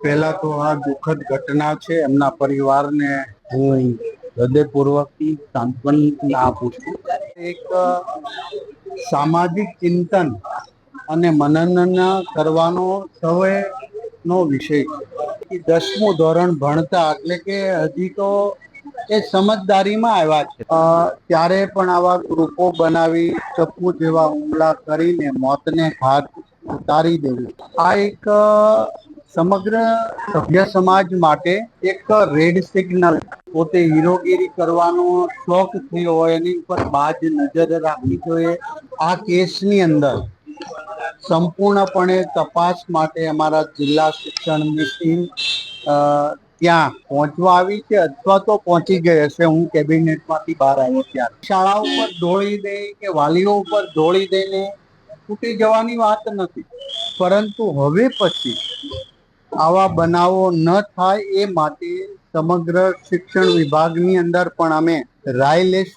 પહેલા તો આ દુઃખદ ઘટના છે, એમના પરિવારને હું હૃદયપૂર્વકથી સાંત્વના આપું છું. એક સામાજિક ચિંતન અને મનન કરવાનો સૌનો વિષય છે. 10મું ધોરણ ભણતા એટલે કે હજી તો એ સમજદારીમાં આવ્યા છે, ત્યારે પણ આવા ગ્રુપો બનાવી ચપ્પુ જેવા હુમલા કરીને મોતને ઘાટ ઉતારી દેવું, આ એક સમગ્ર સભ્ય સમાજ માટે એક રેડ સિગ્નલ. પોતે હીરોગીરી કરવાનો શોખ થયો હોય એની ઉપર બાજ નજર રાખવી જોઈએ. આ કેસની અંદર સંપૂર્ણપણે તપાસ માટે અમારા જિલ્લા શિક્ષણની ટીમ ત્યાં પહોંચવા આવી છે, અથવા તો પહોંચી ગઈ હશે. હું કેબિનેટમાંથી બહાર આવ્યો ત્યારે શાળા ઉપર દોડી દઈ કે વાલીઓ ઉપર દોડી દઈને તૂટી જવાની વાત નથી, પરંતુ હવે પછી આવા બનાવો ન થાય એ માટે સમગ્ર શિક્ષણ વિભાગની અંદર પણ અમે રાય લેશું.